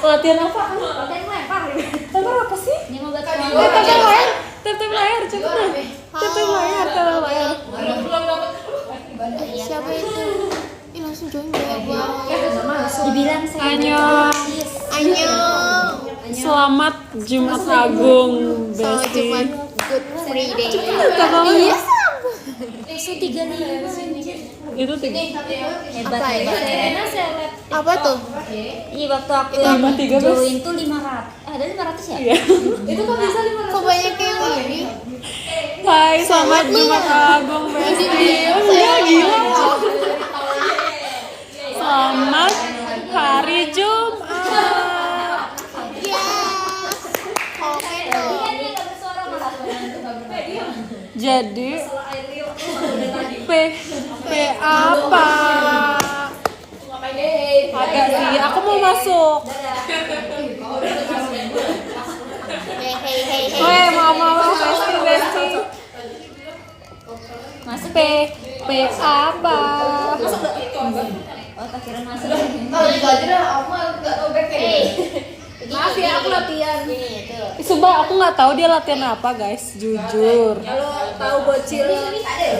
Latihan apa? Latihan lempar. Lempar apa sih? Tep layar, cepetan. Tep layar. Siapa itu? Ih, langsung join gua. Dibilang saya. Annyeong. Selamat Jumat Agung, Selamat Besti. Jumat Good Friday. Iya. Langsung 35 Itu tiga. hebat Apa ya? Serena seleb. Apa tuh? Iya waktu aku Itu apa? 3, Bes? join tuh 500. Ada 500 ya? Iya. Itu kok bisa 500? Kok banyak yang ini? Hai, selamat Jumat Agung, Besti. Iya, gila. Selamat hari Jumat. Ya. Komen dong. Jadi P apa? Agak sih, aku mau masuk. Hey. Weh, mau Besti. Masuk P apa? Oh, tak kira masuk. Kalau gitu aja dah, aku mah nggak tahu backnya. Maaf ya, aku latihan. Sumpah aku nggak tahu dia latihan apa guys, jujur. Kalau tahu bocil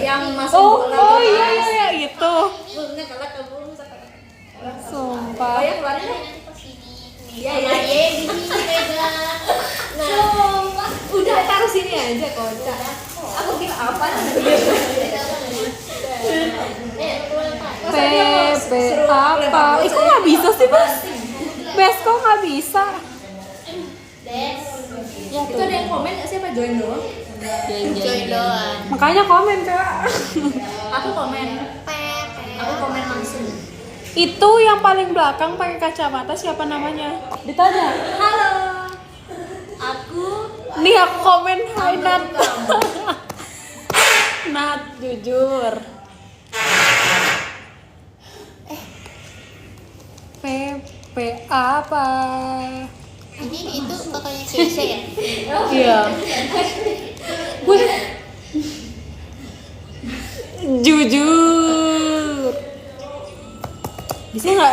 yang masuk Oh iya itu. Belumnya kalah kamu Sumpah. ya keluarin deh. Iya di sini pegang. Nah, udah taruh sini aja kocak. Aku kira apa? P apa? Ih kok nggak bisa sih Bes? Bes kok nggak bisa? Ya, itu ada yang komen nggak sih apa join doang? Join doang. Makanya komen Kak. Aku komen. Aku komen langsung. Itu yang paling belakang pakai kacamata siapa namanya? Ditanya. Halo. Aku Nih aku komen Hai Nat. Nat jujur. P apa? Ini itu kakaknya Keisha ya? Iya. Gue jujur. Bisa nggak?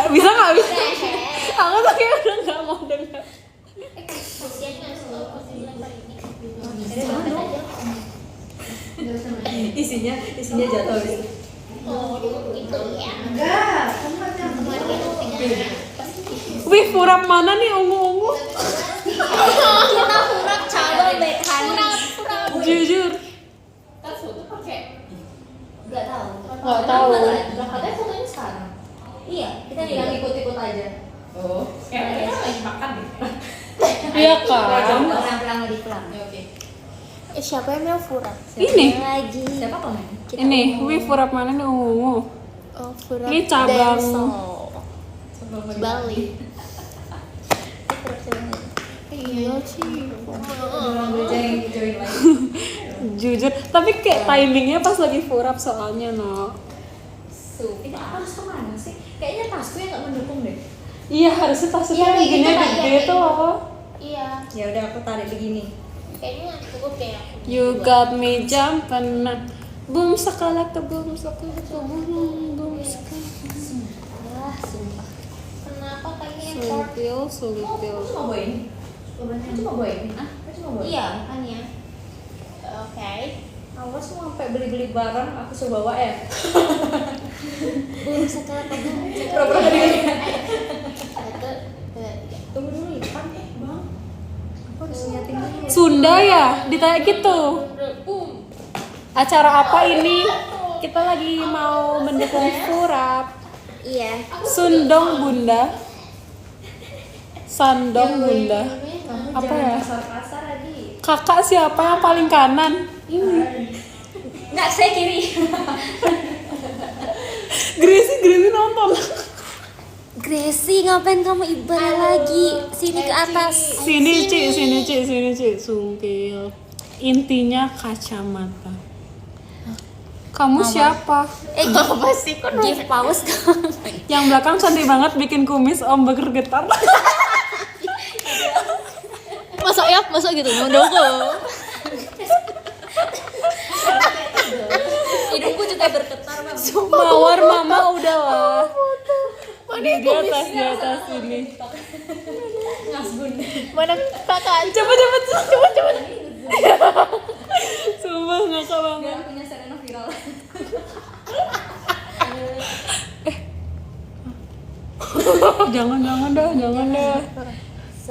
Aku tuh kayak udah nggak mau dengar. isinya jatuh. Enggak, kamu macam Wih, purap mana nih ungu-ungu? Kita purap calon Bekhani. Jujur. Kan foto pakai nggak tahu. Nggak tahu. Lah katanya fotonya sekarang. Iya, kita tinggal ikut-ikut aja. Oh, sekarang kita lagi makan deh. Iya kan? Pelan-pelan di pelan. Oke. Siapa yang bilang Fura? Ini. Lagi. Siapa komen? Ini, wih, purap mana nih ungu-ungu? Oh, Fura. Ini cabang. Bali. Iya sih. Orang gereja yang join lagi. Jujur, tapi kayak timingnya pas lagi purap soalnya no. Ini aku harus kemana sih? Kayaknya tasku yang nggak mendukung deh. Iya, harusnya tasnya Iya, kayak begini gitu, Kak. gede Iya, tuh loh. Iya. Ya udah aku tarik begini. Kayaknya cukup deh aku. You got me jumping, boom sakalaka boom sakalaka boom sakalaka. Wah, sumpah. Kenapa kayaknya Sultil. Aku cuma bawa ini. Aku cuma bawa ini. Aku cuma bawa ini. Iya, makanya. Oke. Awas mau sampai beli-beli barang aku suruh bawa ya. Belum setelah tadi. Pura-pura gak dilihat. Satu, dua, tiga. Tunggu dulu ya, Bang. Aku harus nyatin dulu. Sunda ya, ditanya gitu. Acara apa ini? Kita lagi mau mendukung purap. Iya. Sundong Bunda. Sandong Bunda. Kamu Apa jangan ya? kasar-kasar Adi. Kakak siapa yang paling kanan? Ini. Enggak, saya kiri. Gracie nonton. Gracie, ngapain kamu ibadah lagi? Sini ke atas. Sini Ci, sumpil. Intinya kacamata. Kamu siapa? Apa sih? Kok Give pause dong. Yang belakang cantik banget bikin kumis om bergetar. Masa gitu? Mondoko. Hidungku juga bergetar, Bang. Mawar mama udah lah. Di atas ini. Mas Bun. Mana kakak? Cepet. Sumpah ngakak banget. Dia punya Serena viral. Jangan dah.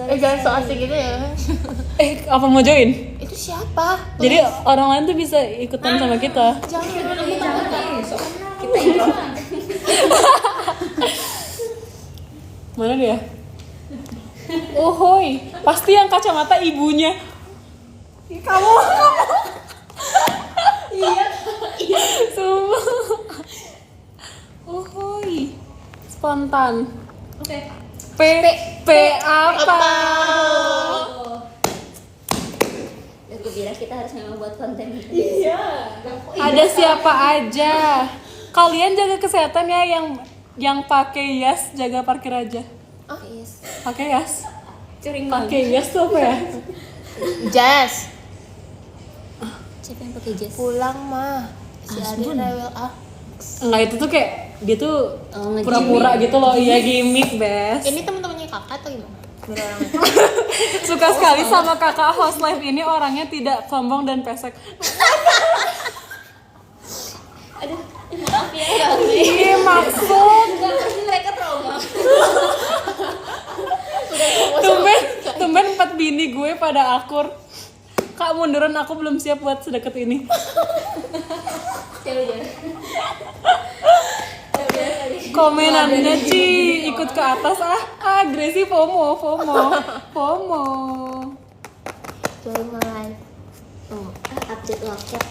Jangan so asik gitu ya. Apa mau join? Itu siapa? Jadi orang lain tuh bisa ikutan sama kita. Jangan. Kita introan. Mana dia? Ohoi, pasti yang kacamata ibunya. Kamu. Iya. Sumpah. Ohoi. Spontan. Oke. P apa? Gue bilang kita harus memang buat konten. Ada siapa aja? Kalian jaga kesehatan ya, yang pakai yas jaga parkir aja. Oh yes. Pakai yas. Curing Pakai yas tuh apa ya? Jazz. Siapa yang pakai jas? Pulang mah. Si Adi rewel Enggak, itu tuh kayak dia tuh nge-gimmick. pura-pura gitu loh. Iya, gimmick, Bes. Ini teman-temannya kakak atau gimana? Biar orang Suka sekali sama kakak host live ini, orangnya tidak sombong dan pesek. Aduh, maaf ya. Iya, maksud. Enggak, pasti mereka trauma. Tumben 4 bini gue pada akur. Kak, munduran, aku belum siap buat sedekat ini. Jauh. Komenannya Ci ikut ke atas agresif, FOMO. join live. Oh, update loket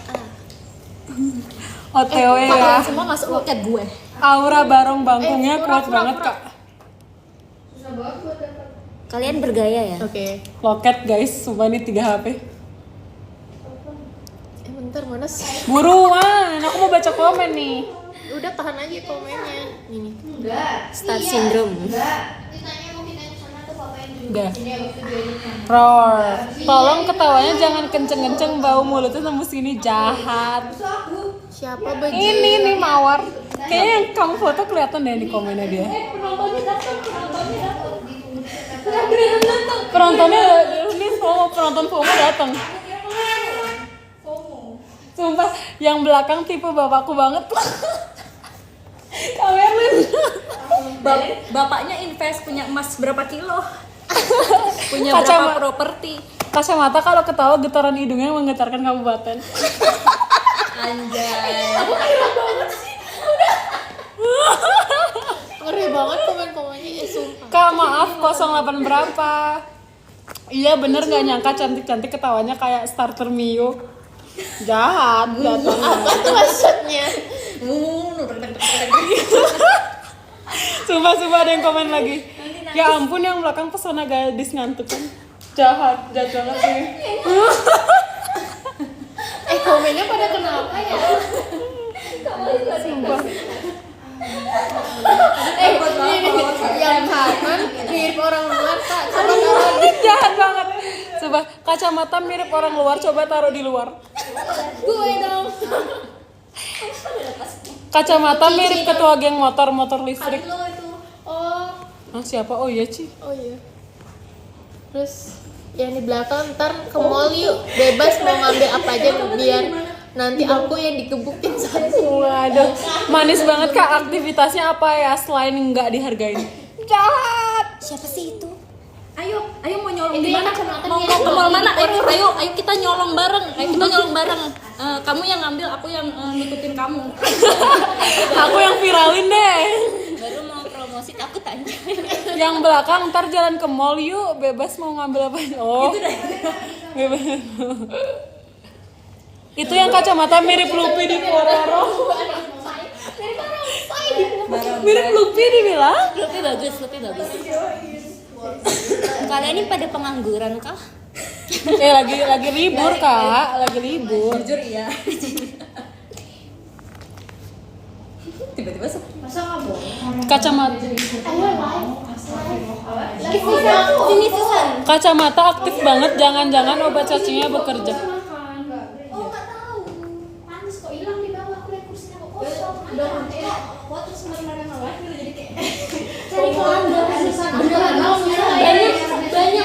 OTW ya. Kalian semua masuk loket gue. Aura barong bangkungnya kuat pura-pura. banget, Kak. Kalian bergaya ya? Oke. Loket guys, sumpah ini 3 HP. Bentar mana sih? Buruan, aku mau baca komen nih. Udah tahan aja komennya. Ini. Star syndrome. Udah. Roar. Tolong ketawanya jangan kenceng-kenceng, bau mulutnya tembus sini, jahat. Siapa baju? Ini nih Mawar. Kayaknya yang kamu foto kelihatan deh di komennya dia. Penontonnya ini penonton FOMO datang. Sumpah, yang belakang tipe bapakku banget. Kamerlin. Bapaknya invest punya emas berapa kilo? Punya Kacamata. berapa properti? Kacamata kalau ketawa getaran hidungnya menggetarkan kabupaten. Anjay. Ngeri banget komen-komennya. Sumpah. Kak, maaf 08 berapa? Iya bener, nggak nyangka cantik-cantik ketawanya kayak starter Mio. Jahat jatuhnya. Apa tuh maksudnya? Sumpah ada yang komen lagi. Ya ampun, yang belakang pesona gadis ngantuk kan. Jahat banget sih. Komennya pada kenapa ya? Sumpah. Ini yang kanan mirip orang luar Kak. Coba taruh. Jahat banget. Coba kacamata mirip orang luar, coba taruh di luar. Gue dong. Kacamata mirip ketua geng motor listrik. Oh Siapa? Oh iya Ci. oh iya. Terus yang di belakang ntar ke mall yuk, bebas mau ngambil apa aja biar nanti aku yang digebukin satu. Waduh, manis banget Kak. Aktivitasnya apa ya selain nggak dihargain? Jahat. Siapa sih itu? Ayo mau nyolong Ini di mana? kacamata Mau dia. ke mall mana? Ayo kita nyolong bareng. Kamu yang ngambil, aku yang nutupin kamu. Aku yang viralin deh. Baru mau promosi takut aja. Yang belakang ntar jalan ke mall yuk, bebas mau ngambil apa aja. Oh. Bebas. Itu yang kacamata mirip Luffy di Pororo. Mirip Luffy dibilang. Lebih bagus. Kalian ini pada pengangguran kah? Lagi libur Kak, lagi libur. Jujur iya. Tiba-tiba Kacamata. sini Susan. Kacamata aktif banget, jangan-jangan obat cacingnya bekerja. Banyak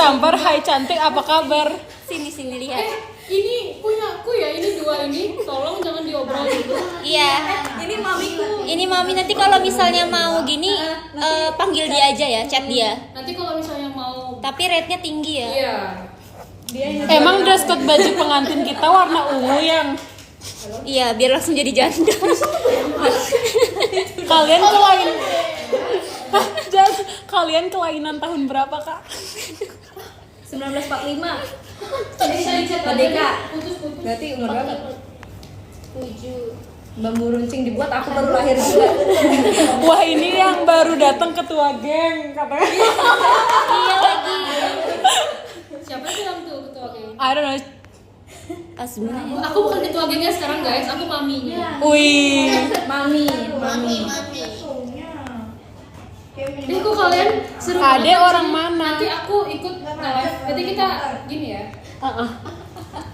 disambar, hai cantik apa kabar? Sini lihat. Ini punya aku ya, ini 2 ini. Tolong jangan diobrol gitu. Iya. Ini mamiku. Ini mami nanti kalau misalnya mau gini panggil dia aja ya, chat dia. Nanti kalau misalnya mau Tapi rate-nya tinggi ya. iya. Emang dress code baju pengantin kita warna ungu yang Iya, biar langsung jadi janda. kalian kelainan. Kalian kelainan tahun berapa, Kak? 1945. Merdeka. Merdeka. Berarti umur berapa? 7. Bambu runcing dibuat aku baru lahir juga. Wah, ini yang baru datang ketua geng katanya. Iya lagi. Siapa sih yang tuh ketua geng? I don't know. Sebenarnya. Aku bukan ketua gengnya sekarang guys, aku maminya. Wih. Mami. Kok kalian seru Ade banget orang sih? mana? Nanti aku ikut live. Nanti kita gini ya.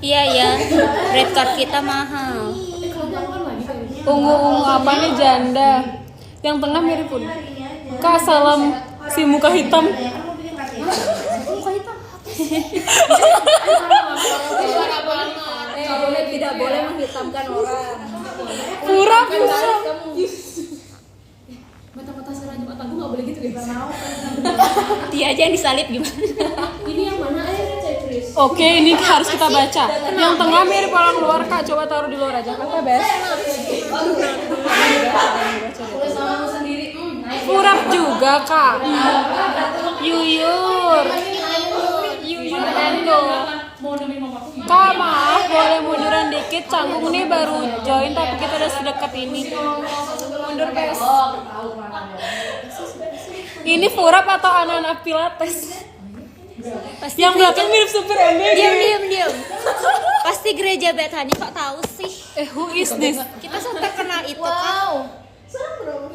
Iya ya. Red card kita mahal. Kalau kan lagi kan. Ungu-ungu apa nih janda? Yang tengah mirip pun. Kak, salam si muka hitam. Tidak boleh menghitamkan orang. Pura. Mata-mata serah Jumat Agung nggak boleh gitu guys. Dia aja yang disalib gimana? Ini yang mana? Saya tulis. Oke, ini harus kita baca. Yang tengah mirip orang luar, Kak. Coba taruh di luar aja. Kata Bes. Purap juga, Kak. Yuyur Endo. Mau nemenin mamaku gimana? Kak, maaf, boleh munduran dikit. Canggung nih baru join, tapi kita udah sedekat ini. Mundur, Bes. Ini Purap atau anak-anak Pilates? Yang belakang mirip Super MBG. Diam. Pasti gereja Bethany, kok tahu sih? Who is this? Kita sudah terkenal itu kan.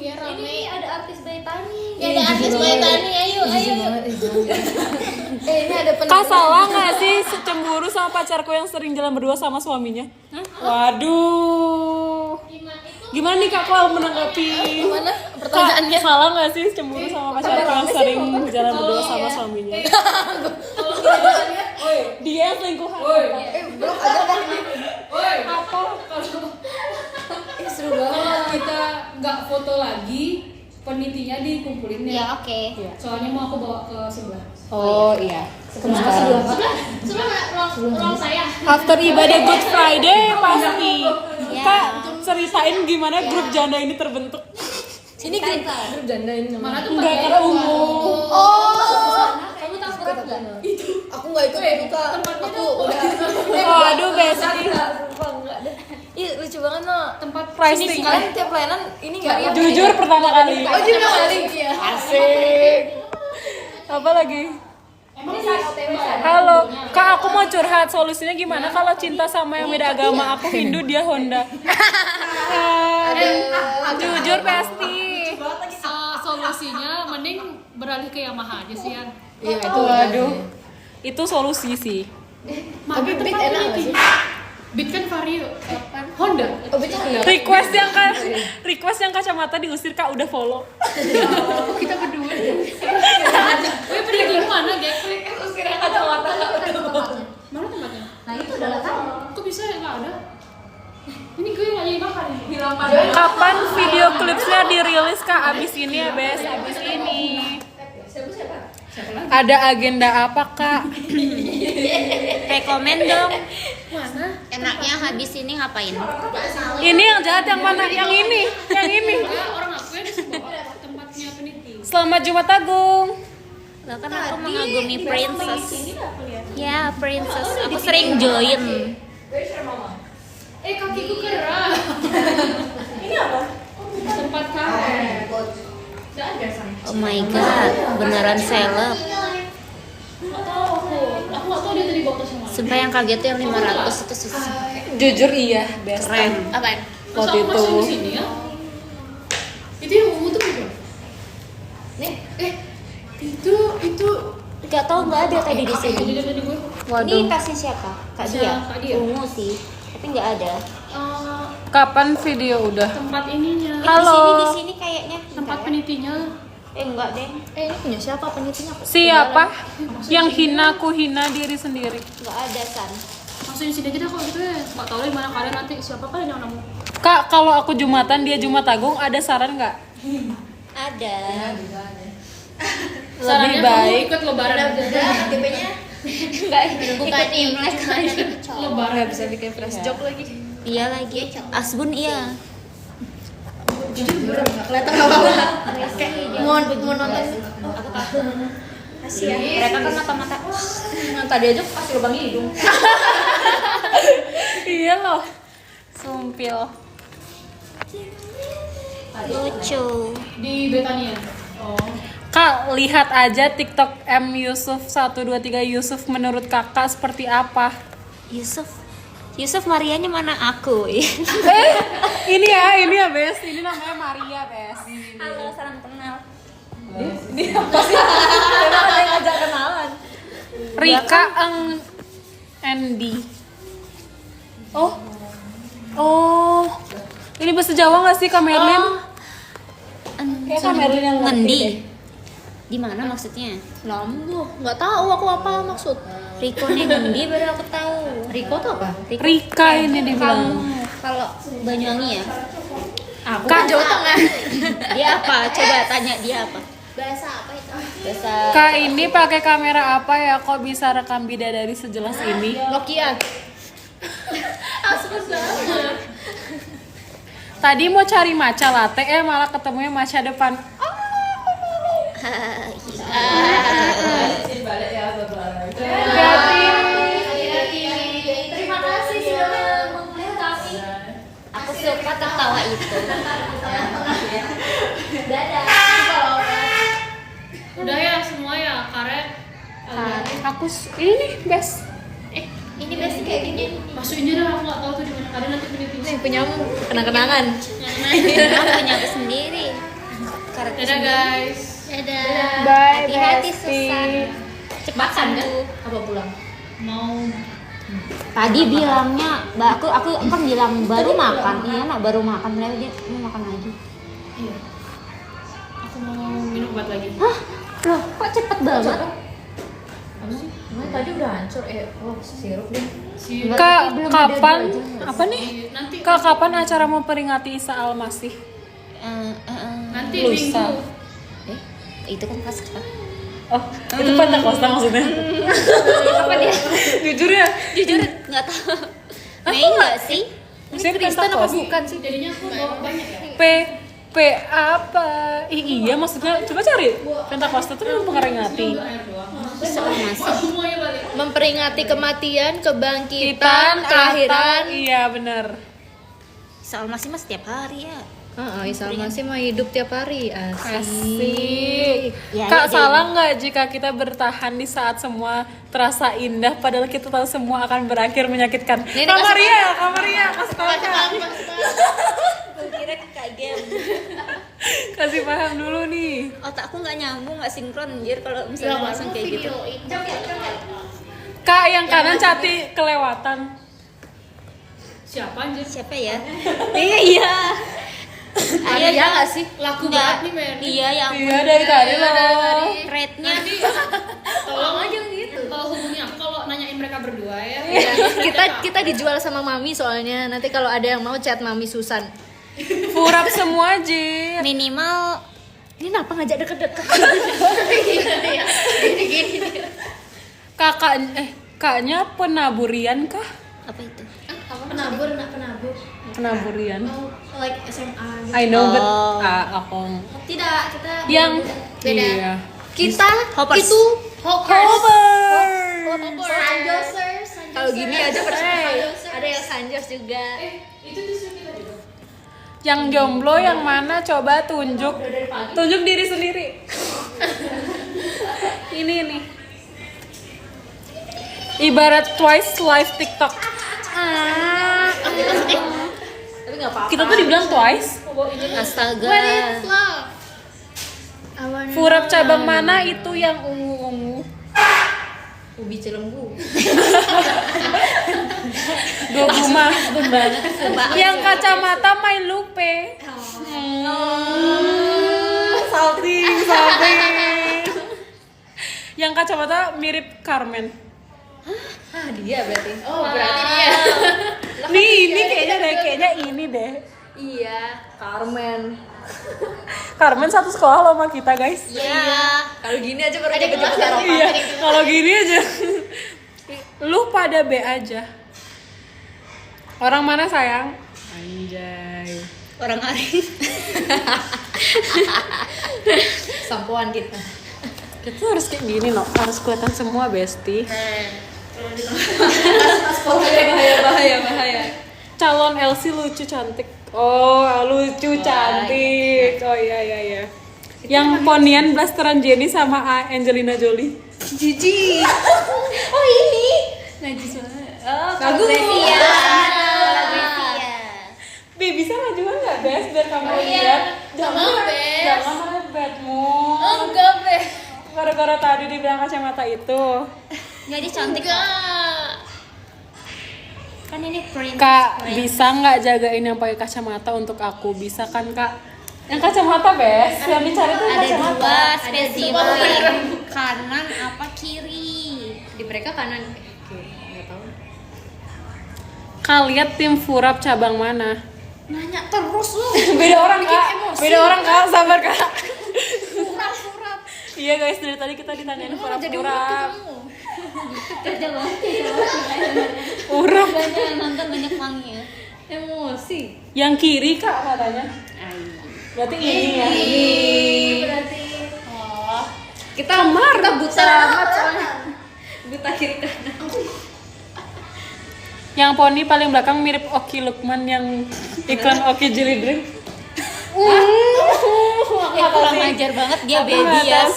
Ini ada artis Baitani. Ya, ada artis Baitani, ayo. Ini ada Kak, salah nggak sih cemburu sama pacarku yang sering jalan berdua sama suaminya? Waduh. Gimana nih Kak kalau menanggapi? Gimana Pertanyaannya salah nggak sih cemburu sama pacarku yang sering jalan berdua sama suaminya? Dia yang selingkuhan. Blok aja kan ini. Apa? Seru banget kita nggak foto lagi, penitinya dikumpulin Ya, ya. oke. Soalnya mau aku bawa ke sebelah. Oh iya. Ruang saya. After ibadah Good Friday pasti. Ya. Kak, ceritain gimana grup janda ini terbentuk? Ini grup janda ini namanya. Mana tuh Enggak, karena umum. Kamu tahu berapa nggak? Aku nggak ikut itu Kak. Aku udah. Waduh, Besti. Ih, lucu banget no. Tempat Pricing. Kalian tiap layanan ini nggak ya? Jujur pertama kali. Oh, juga kali. Asik. Apa lagi? Emang OTW Halo, Kak, aku mau curhat. Solusinya gimana kalau cinta sama yang beda agama? Aku Hindu, dia Honda. Jujur, Besti. solusinya mending beralih ke Yamaha aja sih ya. Iya, itu. Waduh. Itu solusi sih. Tapi beat enak nggak sih? Beat kan Vario. Honda. Oh, beat enak. Request yang kacamata diusir, Kak, udah follow. Kita berdua. Gue pergi di mana, Gek? Mana tempatnya? Nah, itu adalah kan. Kok bisa ya nggak ada? Ini gue nggak jadi makan ini. Kapan video klipsnya dirilis, Kak? Abis ini ya, Bes. Abis ini. Ada agenda apa, Kak? Rekomen dong. Mana? Enaknya habis ini ngapain? Ini yang jahat yang mana? Yang ini. Yang ini. Orang aku yang di tempatnya peniti. Selamat Jumat Agung. Lah kan aku mengagumi princess. Ya, princess. Aku sering join. Kakiku kerah. Ini apa? Tempat kafe. Oh my god, beneran seleb. Nggak tahu aku. Aku nggak tahu dia tadi bawa tas yang mana. Sumpah yang kaget tuh yang 500 itu susah. Jujur iya, Bes. Keren. Apaan? Waktu Masa aku masih itu. di sini ya? Itu yang ungu tuh bukan? Nih, Itu Gak tau, nggak ada tadi di sini. jadi tadi gue. Ini tasnya siapa? Kak Tasnya Dia. Kak Dia. Ungu sih, tapi nggak ada. Kapan video udah? Tempat ininya, Halo. Di sini kayaknya. tempat penitinya. Enggak deh. Ini punya siapa penitinya? Siapa yang hina aku hina diri sendiri? Enggak ada San. Masukin sini aja dah kalau gitu ya. Nggak tahu di mana kalian nanti siapa kalian yang nemu. Kak, kalau aku Jumatan dia Jumat Agung, ada saran nggak? Ada. Lebih baik. Ikut lebaran aja. KTP-nya Enggak bukan Imlek lagi. Lebaran. nggak bisa bikin flash job lagi. Iya lagi. Asbun iya. Kelihatan apa-apa. Mau nonton. Kasih ya. Mereka kan mata-mata. Tadi aja kasih lubang hidung. Iya loh. Sumpil. Lucu. Di Betania. Oh. Kak, lihat aja TikTok M Yusuf 123 Yusuf menurut kakak seperti apa? Yusuf Marianya mana aku? Ini ya Bes, ini namanya Maria Bes. Halo, salam kenal. Dia apa sih? Emang ada yang ngajak kenalan. Rika Andy. Oh, ini bahasa Jawa nggak sih Kak Merlin? Kayak Kak Merlin yang ngerti deh. Ngendi? Di mana maksudnya? Lambu, nggak tahu aku apa maksud. Riko nih ngendi baru aku tahu. Riko tuh apa? Rika ini dibilang. Kalau Banyuwangi ya? Aku Kak, Jawa Tengah. Dia apa? Coba tanya dia apa? Bahasa apa itu? Bahasa Kak ini pakai kamera apa ya kok bisa rekam bidadari sejelas ini? Nokia. Tadi mau cari matcha latte malah ketemunya matcha depan. Terima kasih sudah memulai kami. aku suka tertawa itu. Udah ya semua ya, karet. Ini nih Bes. Ini biasa kayak gini. Masukin aja dah, aku nggak tahu tuh di mana kalian nanti punya Nih punyamu kenang-kenangan. Aku punya aku sendiri. Karet Dadah guys. Dadah. Bye Hati-hati Besti. Susan. Cepat sembuh. Apa pulang? Mau Tadi bilangnya, aku kan bilang baru makan. Iya nak baru makan, ternyata dia mau makan lagi. iya. Aku mau minum obat lagi. Hah? Loh, kok cepet banget? Apa sih? Tadi udah hancur. Sirup deh. Si Kak, belum kapan? ada dua Apa nih? nanti Kak, kapan acara memperingati Isa Al-Masih? nanti Lusa. minggu. Itu kan pas kan? Oh, itu Pentakosta maksudnya? Apa dia? Jujur ya? Jujur nggak tahu. Mei nggak sih? Maksudnya Kristen apa Pentakosta? bukan sih? Jadinya aku bawa banyak ya. P apa? Iya maksudnya coba cari. Pentakosta itu memperingati Air doang. Masih. Semuanya balik. Memperingati kematian, kebangkitan, Kitan, kelahiran. Iya benar. Soal masih mas setiap hari ya. Isa masih mau hidup tiap hari. Asik. Ya, Kak, ya, salah nggak jika kita bertahan di saat semua terasa indah padahal kita tahu semua akan berakhir menyakitkan? Ini Kak kasih Maria, kasih tahu Kak. Gue kira kayak game. Kasih paham dulu nih. Otakku nggak nyambung, nggak sinkron anjir kalau misalnya langsung kayak gitu. Kak, yang kanan Cati kelewatan. Siapa anjir? Siapa ya? Iya. Ada ya nggak sih? Laku Nggak. banget nih men. Iya yang Iya dari tadi loh. rate-nya. Tolong aja gitu. Kalau hubungi aku kalau nanyain mereka berdua ya. Kita dijual sama mami soalnya. Nanti kalau ada yang mau chat mami Susan. Furap semua Ji. Minimal Ini kenapa ngajak deket-deket? Kaknya penaburian kah? apa itu? Penabur. Penaburian. Like SMA. I know but Oh. aku Tidak, kita yang beda. iya. Kita Hoppers. itu hoppers. Hoppers. Kalau gini aja ada yang sanjos juga. Yang jomblo yang mana coba tunjuk. Tunjuk diri sendiri. Ini. Ibarat Twice live TikTok. Tapi nggak apa-apa. Kita tuh dibilang Twice. Astaga. Furap cabang mana itu yang ungu-ungu? Ubi Cilembu. Dua Buma. banget. Yang kacamata main lupe. Salting. Yang kacamata mirip Carmen. Ah, dia berarti. Oh, berarti dia. Nih, ini kayaknya ini deh. Iya, Carmen. Carmen satu sekolah loh sama kita, guys. Iya. Kalau gini aja baru Ada jemput kelas Eropa. Iya, kalau gini aja. Lu pada B aja. Orang mana sayang? Anjay. Orang Aring. Sampoan kita. Kita harus kayak gini loh, harus kelihatan semua bestie. Bahaya. Calon Elsie lucu cantik. Oh, lucu cantik. Oh iya. Yang ponian blasteran Jenny sama Angelina Jolie. Jiji. Oh ini. Najis banget. Oh, Kagum. Grecia. Bi, bisa majuan nggak Bes biar kamu lihat? Jangan, Bes. Jangan hebatmu. Enggak, Be. Gara-gara tadi dibilang kacamata itu. Jadi cantik kan ini print. Kak, bisa nggak jagain yang pakai kacamata untuk aku? Bisa kan Kak? Yang kacamata Bes, yang dicari tuh Ada kacamata. dua Semua spesifik. Kanan apa kiri? Di mereka kanan. Nggak tahu. Kalian tim Furap cabang mana? Nanya terus lu. Beda orang Kak, beda orang Kak, sabar Kak. Furap. Iya guys, dari tadi kita ditanyain Furap. Kerja banget. Furap. Banyak nonton banyak wangi ya. Emosi. Yang kiri Kak katanya. Berarti ini ya. Berarti. Oh. Kita buta amat soalnya. Buta kiri kanan. Yang poni paling belakang mirip Oki Lukman yang iklan Oki Jelly Drink. Kurang ajar banget dia baby ya.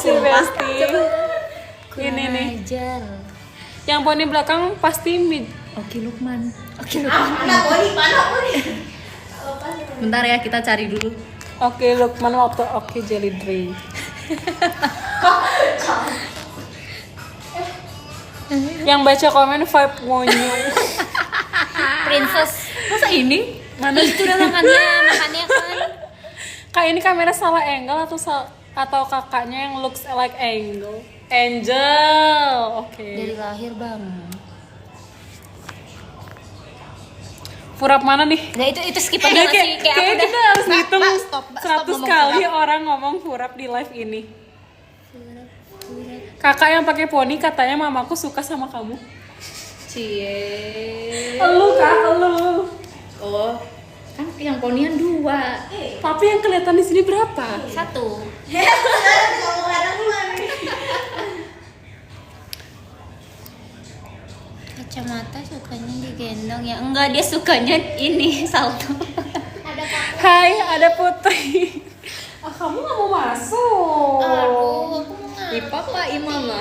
Ini nih. Ajar. Yang poni belakang pasti Oki Lukman. Bentar ya kita cari dulu. Oki Lukman waktu Oki Jelly Drink. Yang baca komen vibe ngonyo. Princess. Masa ini? Mana Itu udah makannya kan. Kak, ini kamera salah angle atau kakaknya yang looks like angle? Angel. Oke. Dari lahir bang. Furap mana nih? Nah itu skip aja nggak sih? Kayak aku kayak udah. kita harus ngitung stop 100 ngomong kali Furap. orang ngomong Furap di live ini. Kakak yang pakai poni katanya mamaku suka sama kamu. Cie. Elu Kak, elu. Oh, kan yang ponian 2. Tapi yang kelihatan di sini berapa? 1. Kacamata sukanya digendong ya? Enggak, dia sukanya ini salto. Hai, ada Putri. Kamu nggak mau masuk? Aduh, aku mau Ipa apa Imama?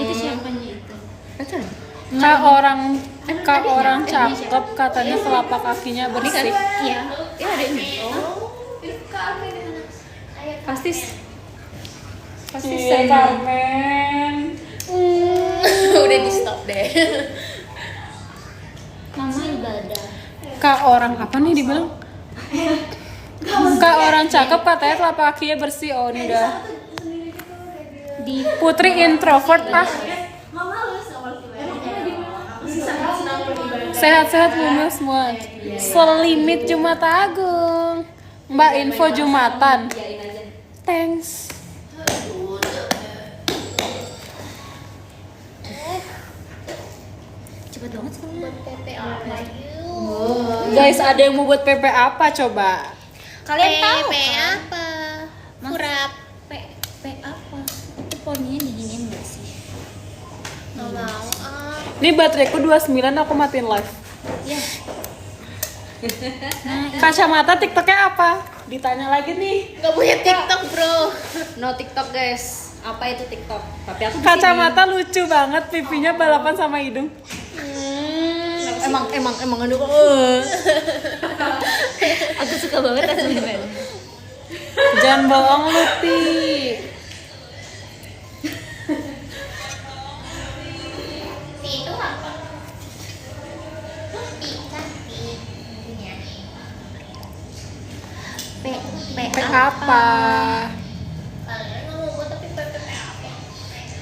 Itu siapanya itu? Pacar? Kak orang cakep katanya telapak kakinya bersih. Iya. Ya ada ini. Pasti Iya, Carmen. udah di stop deh. Mama ibadah. Kak orang apa nih dibilang? Kak orang cakep katanya telapak kakinya bersih. Oh ini udah. Putri introvert ah. Sehat-sehat bumi semua. Selimit Jumat Agung. Mbak info Jumatan. Thanks. Cepet banget sih buat PP apa? Guys, ada yang mau buat PP apa coba? Kalian tahu PP kan? apa? Furap. P apa? Itu poninya diginiin nggak sih? Nggak mau. Ini bateraiku 29, aku matiin live. Ya. Kacamata TikToknya apa? Ditanya lagi nih. Nggak punya TikTok bro. No TikTok guys. Apa itu TikTok? Tapi aku di sini. Kacamata lucu banget, pipinya balapan sama hidung. Emang aduh. Aku suka banget aslinya. Jangan bohong lu, Ti. Itu apa? P P apa? Kalian nggak mau buat tapi PP apa?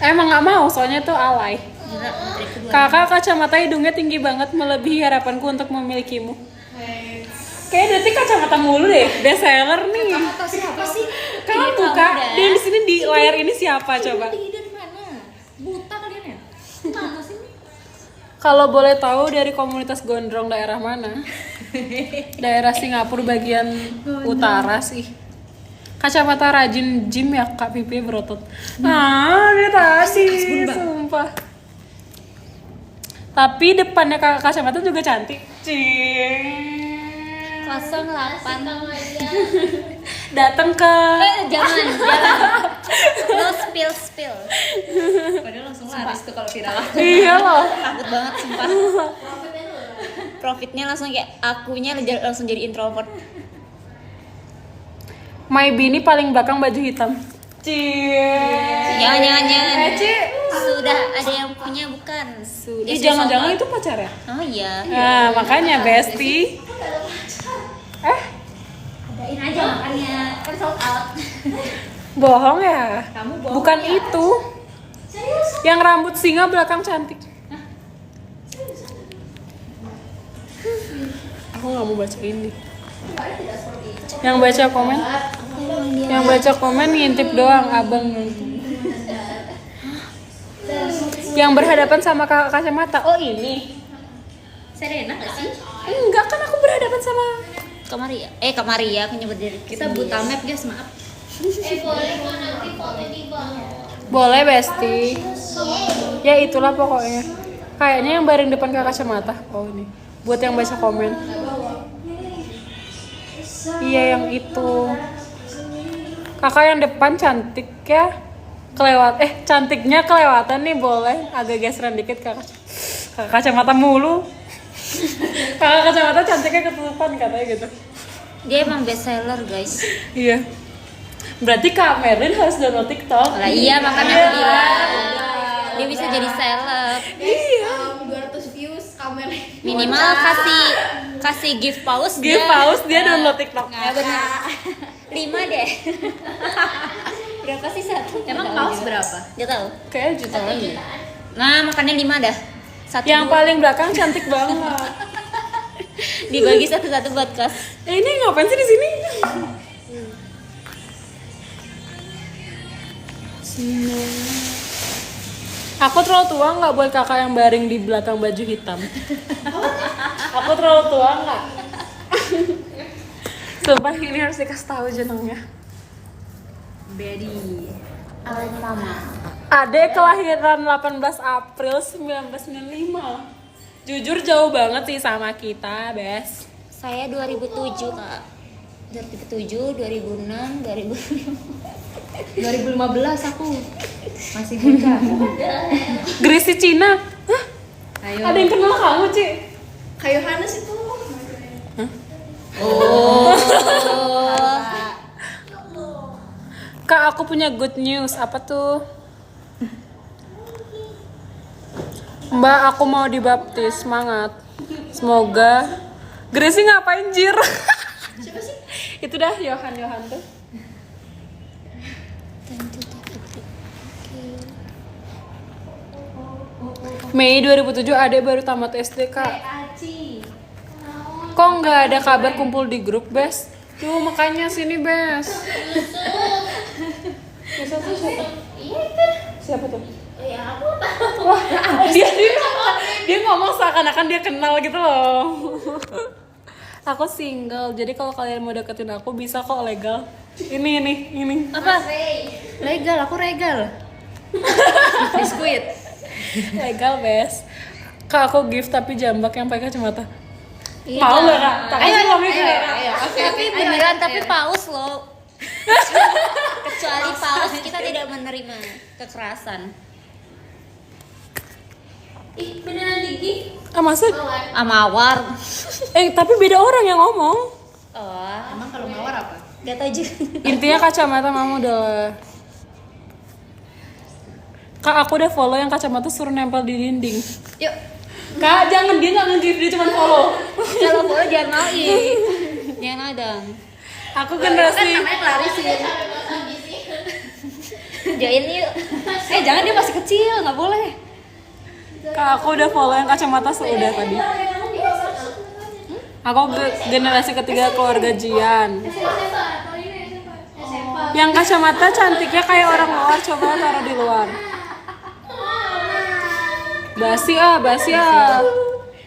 Emang nggak mau, soalnya tuh alay. Gila, materi kedua. Kakak kacamata hidungnya tinggi banget, melebihi harapanku untuk memilikimu. Kayak berarti kacamata mulu deh, best seller nih. Kata siapa sih? Kamu Kak, dia di sini di layar ini siapa coba? Tinggi dari mana? Buta kalian ya? Mana sih? Kalau boleh tahu dari komunitas gondrong daerah mana? Daerah Singapura bagian utara sih. Kacamata rajin gym ya Kak, pipi berotot. Dia tadi, sumpah. Tapi depannya kacamata juga cantik. Cing. 08. Datang ke Jangan. No spill. Padahal langsung laris tuh kalau viral. iya loh. Takut banget sumpah. Profitnya langsung kayak akunya langsung jadi introvert. My Bini paling belakang baju hitam. Jangan. Ci. Sudah ada yang punya bukan? Ih, jangan-jangan itu pacarnya? Oh iya. Nah, makanya bestie. Adain aja makannya. Kan sold out. Bohong ya? Kamu bohong. Bukan itu. Yang rambut singa belakang cantik. Aku nggak mau baca ini. Yang baca komen? Yang baca komen ngintip doang, abang. Yang berhadapan sama kakak kacamata. Oh ini. Serena gak sih? Enggak, kan aku berhadapan sama Kak Maria, aku nyebut diri kita buta map guys, maaf. Boleh kok nanti foto di bawah. Boleh bestie. Ya itulah pokoknya. Kayaknya yang baring depan kakak kacamata. Oh ini. Buat yang baca komen. Iya yang itu. Kakak yang depan cantik ya. Cantiknya kelewatan nih, boleh agak geseran dikit kakak kacamata mulu. Kakak kacamata cantiknya ketutupan katanya gitu. Dia emang best seller guys. Iya. Berarti Kak Merlin harus download TikTok. Lah iya makanya aku bilang dia bisa jadi seleb. Iya. 200 views kamera. Minimal kasih gift pause. Give pause dia download TikTok. Ya benar. 5 deh. Berapa sih satu? Emang pause berapa? Gak tahu. Kayak jutaan. Nah makanya 5 dah. Satu Yang dua. paling belakang cantik banget. Dibagi satu-satu buat kas. Ini ngapain sih di sini? Aku terlalu tua nggak buat kakak yang baring di belakang baju hitam? Aku terlalu tua nggak? Sumpah ini harus dikasih tahu jenengnya. Betty. Alin Mama. Ade kelahiran 18 April 1995. Jujur jauh banget sih sama kita, Bes. Saya 2007 kak. 2007, 2006, 2015 aku masih bocah. Gracie Cina. Hah? Ayo. Ada yang kenal kamu, Ci? Kayu Hanes itu. Oh. Kak, aku punya good news. Apa tuh? Mbak, aku mau dibaptis. Semangat. Semoga. Gracie ngapain, Jir? Siapa sih? Itu dah Yohan tuh. Mei 2007 Ade baru tamat SD, Kak. Aci. Kok nggak ada kabar kumpul di grup, Bes? Tuh makanya sini, Bes. Bisa tuh siapa? Iya itu. Siapa tuh? Ya aku tahu. Wah, dia ngomong seakan-akan dia kenal gitu loh. Aku single, jadi kalau kalian mau deketin aku bisa kok legal. Ini. Apa? Legal, aku regal. Biskuit. Legal, Bes. Kak, aku gift tapi jambak yang pakai kacamata. Iya, Mau nggak, Kak? Tapi sih ngomongnya kayak. Tapi beneran tapi paus loh. Kecuali paus kita tidak menerima kekerasan. Ih, beneran Digi. Maksud? Mawar. Tapi beda orang yang ngomong. Oh. Emang kalau mawar apa? Gak tau juga. Intinya kacamata mama udah. Kak, aku udah follow yang kacamata suruh nempel di dinding. Yuk. Kak, jangan, dia nggak nge-give, dia cuma follow. Kalau boleh jangan mau Jangan ada. Aku generasi. Namanya Clarice. Join yuk. Jangan, dia masih kecil, nggak boleh. Kak, aku udah follow yang kacamata udah tadi. Aku generasi ketiga keluarga Jian. Yang kacamata cantiknya kayak orang luar, coba taruh di luar. Basi ah.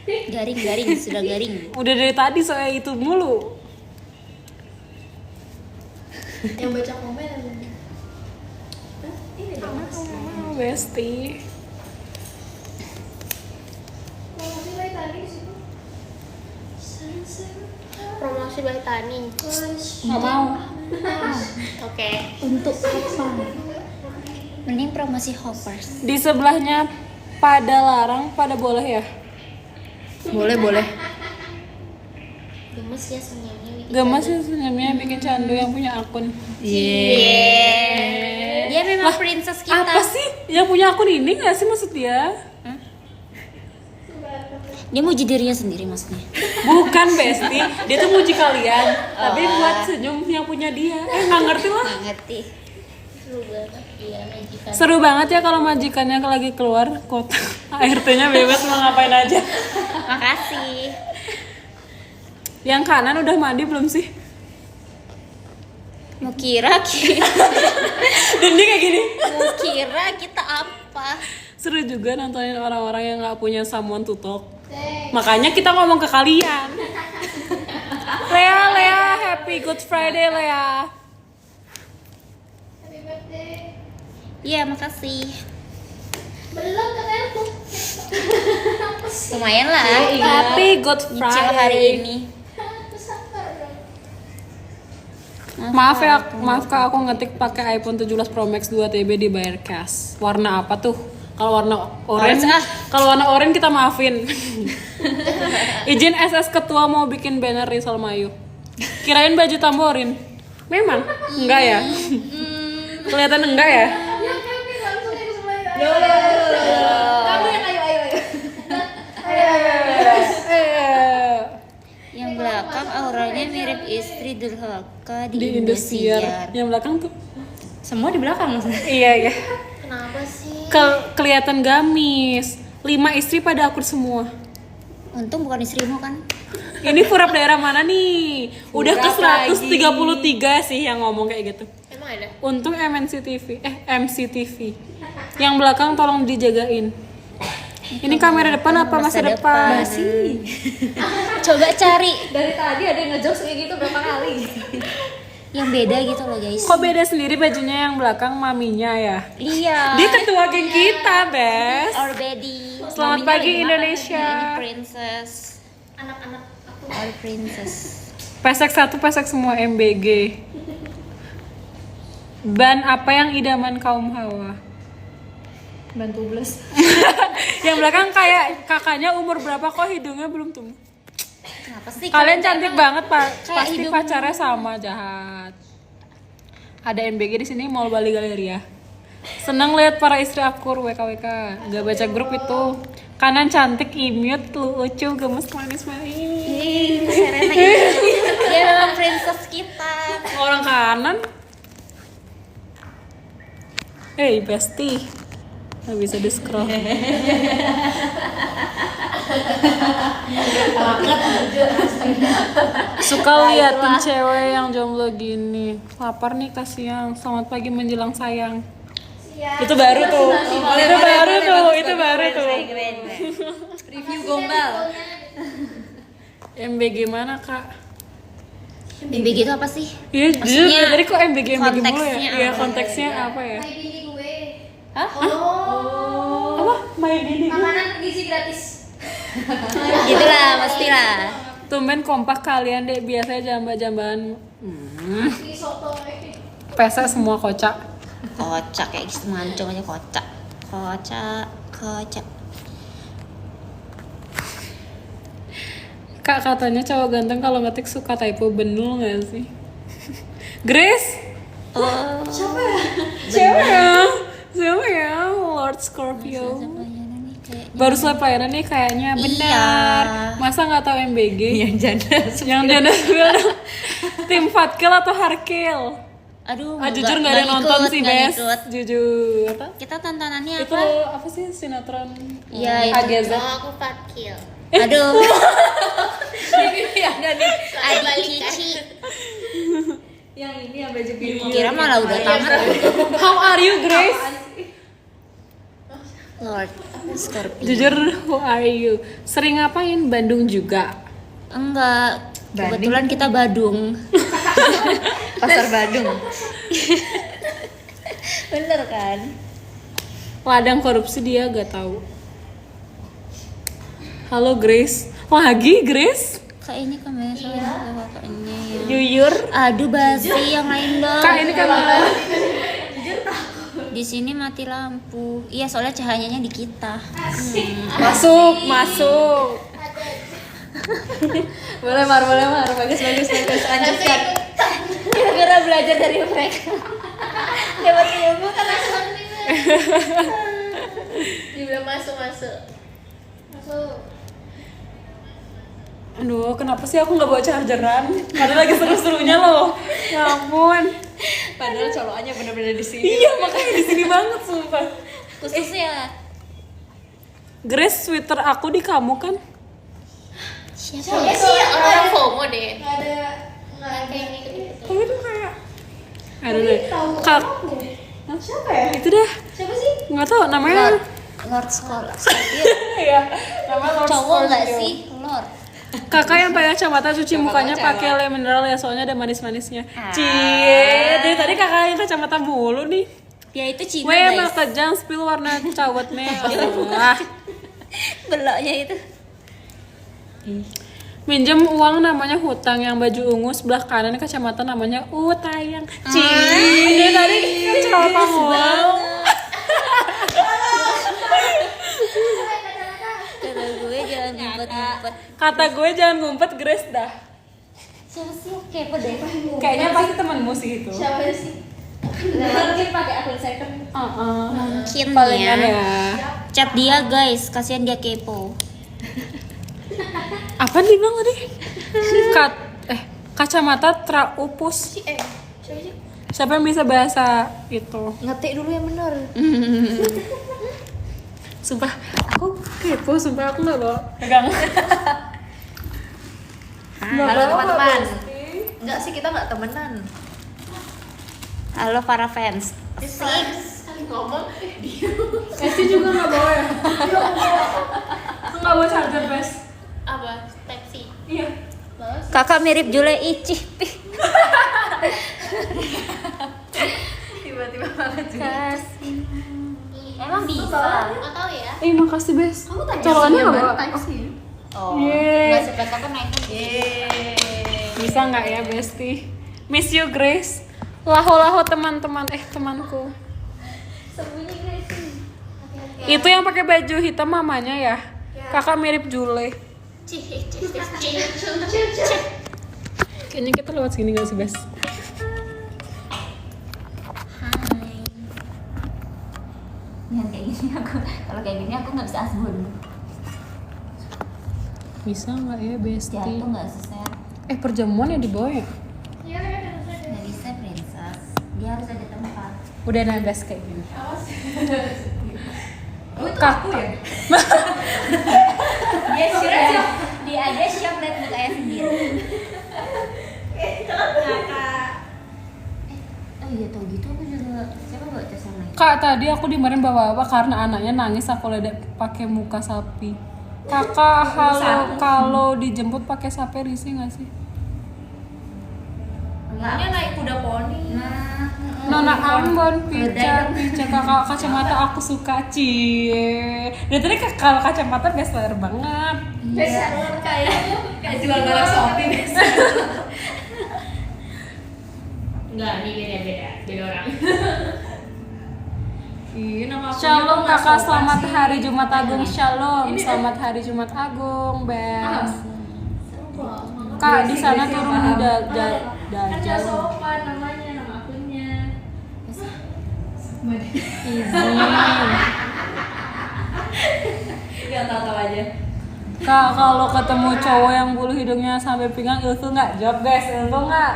Garing, sudah garing. Udah dari tadi soal itu mulu. Yang baca komen ini dong. Besti. Promosi by Tani. Nggak mau. Oke. Untuk apa? Mending promosi hoppers. Di sebelahnya pada larang, pada boleh ya? Boleh. Gemes ya senyumnya. Gemes ya senyumnya bikin candu yang punya akun. Dia memang princess kita. Apa sih? Yang punya akun ini nggak sih maksud dia? Dia muji dirinya sendiri maksudnya. Bukan Besti, dia tuh muji kalian. Tapi buat senyum yang punya dia. Nggak ngerti lah. Nggak ngerti. Seru banget dia majikan. Seru banget ya kalau majikannya lagi keluar kota. ART-nya bebas mau ngapain aja. Makasih. Yang kanan udah mandi belum sih? Mau kira Dan dia kayak gini. kita apa? Seru juga nontonin orang-orang yang nggak punya someone to talk. Makanya kita ngomong ke kalian. Lea, happy Good Friday Lea. Iya, makasih. Belum katanya aku. Lumayan lah. Happy Good Nyicil hari Friday. ini. Maaf Kak, aku ngetik pakai iPhone 17 Pro Max 2 TB dibayar cash. Warna apa tuh? Kalau warna orange, kalau warna orange kita maafin. Izin SS ketua mau bikin banner Rizal Mayu. Kirain baju tamborin. Memang? Enggak ya? Kelihatan enggak ya? Kamu yang ayo. Yang belakang auranya mirip istri Durhaka di Di Indosiar. Indosiar. Yang belakang tuh. Semua di belakang maksudnya. Iya. Kenapa sih? Kelihatan gamis. 5 istri pada akur semua. Untung bukan istrimu kan? Ini Furap daerah mana nih? Udah ke 133 sih yang ngomong kayak gitu. Emang ada? Untung MCTV. Yang belakang tolong dijagain. Ini kamera depan apa masa depan? Sih. Coba cari Dari tadi ada yang ngejokes kayak gitu berapa kali? yang beda gitu loh guys. Kok beda sendiri bajunya yang belakang maminya ya? Iya. Dia ketua geng kita, Bes. Our baby. Selamat Maminya pagi, lagi makan. Indonesia. Ini princess. Anak-anak aku. Our princess. Pesek 1, pesek semua MBG. Ban apa yang idaman kaum hawa? Ban tubles. Yang belakang kayak kakaknya umur berapa kok hidungnya belum tumbuh? Kenapa sih? Kalian cantik banget, Pak. kayak Pasti hidung- pacarnya sama, jahat. Ada MBG di sini Mall Bali Galeria. Senang lihat para istri akur WKWK. Gak baca grup itu. Kanan cantik, imut, lucu, gemes, manis-manis. Ih, Serena ini. Dia memang princess kita. Orang kanan. Hey, bestie. Gak bisa di scroll. Suka liatin cewek yang jomblo gini. Lapar nih kasihan. Selamat pagi menjelang sayang. Itu baru tuh. Itu baru tuh. Review gombal. MBG mana, Kak? MBG itu apa sih? Iya, Maksudnya, jadi kok MBG mulu ya? konteksnya Iya, apa? konteksnya apa ya? My bini gue. Hah? Apa? My bini. Makanan gizi gratis. Gitulah, pastilah. Tumben kompak kalian deh, biasanya jamba-jambaan. Di soto. Pesa semua kocak. Kocak kayak gitu mancung aja kocak. Kocak. Kak, katanya cowok ganteng kalau ngetik suka typo, benul gak sih? Grace? Oh. Siapa ya? Lord Scorpio. Pelayanan nih kayak Baru selesai pelayanan nih kayaknya benar. Masa nggak tahu MBG? yang janda. Yang janda bilang tim Fatkil atau Harkil? Aduh, Jujur nggak ada yang nonton ikut, sih, nggak Bes. ikut. Jujur. Apa? Kita tontonannya Itu apa? apa sih sinetron? Iya, itu. Ageza. Oh, aku Fakil. Aduh. Enggak nih. Adik Cici. Yang ini yang baju biru. Kira malah udah tamat. How are you, Grace? Lord Scorpio. Jujur, how are you? Sering ngapain? Bandung juga. Enggak. Kebetulan kita Badung. Pasar Badung. Bener kan? Ladang korupsi dia gak tahu. Halo Grace. Lagi Grace? Kayaknya kamera soalnya kayaknya ya. Yuyur. Aduh basi yang lain dong. Kak ini kamera. Di sini mati lampu. Iya soalnya cahayanya di kita. Masuk. Boleh Mar. Bagus. Lanjutkan. Gara-gara belajar dari mereka. Dapat ilmu kan langsung. Dia masuk. Aduh, kenapa sih aku nggak bawa chargeran? Padahal lagi seru-serunya loh. Ya ampun. Padahal colokannya bener-bener di sini. Iya, makanya di sini banget sumpah. Khususnya Grace, Twitter aku di kamu kan? siapa? Ya sih orang FOMO deh. Enggak ada Kayak gitu. Tapi itu kayak aduh deh. Kak, siapa ya? itu deh. Siapa sih? Nggak tahu namanya. Lord Scorpio. Iya, namanya Lord Cowok nggak Scorpio. sih? Lord. Kakak yang pakai kacamata cuci mukanya pakai lem mineral ya, soalnya ada manis-manisnya. Cie, dari tadi kakak yang kacamata mulu nih. Ya itu Cina Weh, guys. maka jangan spill warna cawet nih. Wah. Beloknya itu. Minjem uang namanya hutang, yang baju ungu sebelah kanan kacamata namanya tayang. Cie, dari tadi kacamata mulu. Kata gue jangan ngumpet-ngumpet. Kata gue jangan ngumpet, Grace dah. Siapa sih yang kepo deh? Kayaknya pasti temanmu sih itu. Siapa sih? Mungkin pakai akun second. Mungkin Palingan ya. ya. Chat dia guys, kasihan dia kepo. Apa nih bilang tadi? Kacamata traupus. Siapa sih? Siapa yang bisa bahasa itu? Ngetik dulu yang bener. Sumpah, aku kepo, sumpah aku nggak bawa pegang. Halo teman-teman. Enggak sih, kita enggak temenan. Halo para fans. Ngomong Esti juga nggak bawa ya? Aku nggak bawa charger, Bes. apa? Type C. Iya. Kakak mirip Jule Icih. Tiba-tiba banget juga. Kasih. Emang bisa. Nggak tahu ya. Makasih, Bes. Kamu tanya Colokannya nggak bawa? Type C. Oh. Yeay. Nggak sepet aku naik. Bisa nggak ya, Besti? Miss you, Grace. Laho-laho teman-teman, temanku. Sembunyi guys. Itu yang pakai baju hitam mamanya ya? Kakak mirip Jule. Kayaknya kita lewat sini nggak sih, Bes? Hai. Yang kayak gini aku, kalau kayak gini aku nggak bisa asbun. Bisa nggak ya, Besti? Jatuh nggak seser. Perjamuan ya di bawah ya? Nggak bisa princess. Dia harus ada tempat. Udah nabas kayak gini. Aku ya? Dia siap. Dia aja siap lihat mukanya sendiri. Oh iya tau gitu aku juga. Siapa bawa cas yang lain? Kak, tadi aku dimarahin bapak-bapak karena anaknya nangis aku lihat pakai muka sapi. Kakak, kalau dijemput pakai sapi risih nggak sih? Enggaknya naik kuda poni. Nona Ambon, pica, kakak kacamata aku suka cie. Dari tadi kalau kacamata best seller banget. Bestseller kayak jual barang Shopee biasa. Enggak, ini beda orang. Iya, nama aku. Shalom kakak, selamat hari Jumat Agung. Shalom, selamat hari Jumat Agung, Bes. Kak, di sana turun dajal. sopan namanya, nama akunnya. Izin. Ya tahu aja. Kak, kalau ketemu cowok yang bulu hidungnya sampai pinggang, itu nggak? Jawab guys, itu nggak?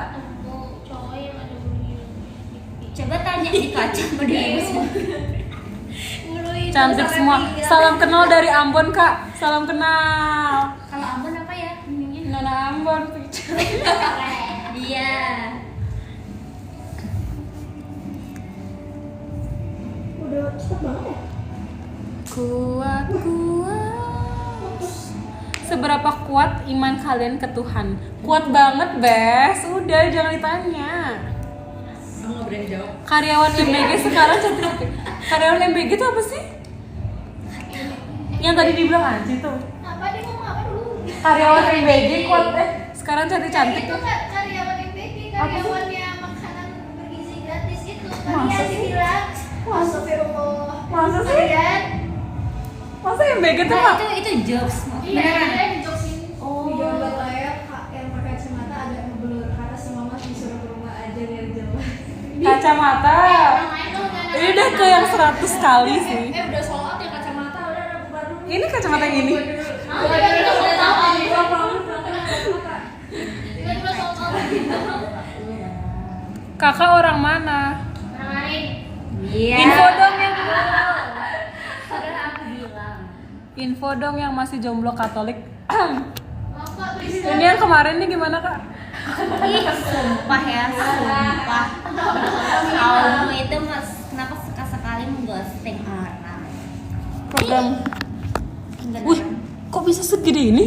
Cowok yang ada bulu. Coba tanya di kaca mau dia semua. Cantik semua. Salam kenal dari Ambon, Kak. Salam kenal. Kalau Ambon apa ya ininya? Nona Ambon picture. Iya. Udah cepet banget ya. Kuat. Seberapa kuat iman kalian ke Tuhan? Kuat banget, Bes. Udah, jangan ditanya. Aku nggak berani jawab. Karyawan MBG sekarang cantik. Karyawan MBG itu apa sih? Yang tadi dibilang Anji tuh. Apa dia ngomong apa dulu? Karyawan MBG kuat sekarang cantik-cantik. Itu kan karyawan MBG, karyawannya makanan bergizi gratis itu. Tadi Masa Anji sih? bilang, astagfirullah. Masa sih? Kalian? Masa MBG tuh Nah, Kak? itu jokes. Iya, Beneran. ada yang joksin. Oh. Di gambar layar yang pakai kacamata agak ngeblur karena si mama disuruh ke rumah aja biar jelas. Kacamata. Ini udah ke yang 100 kali sih. Udah sold out ya kacamata, udah baru. Ini kacamata yang ini. Tiba-tiba sold out. Tiba-tiba sold out. Kakak orang mana? Orang lain. Iya. Info dong yang Sudah aku bilang. info dong yang masih jomblo Katolik. Maaf Kak, please. Ini yang kemarin nih gimana Kak? Ih, sumpah ya, sumpah. Kamu itu mas, kenapa sekali mengghosting orang? Program. Enggak Wih, kok bisa segede ini?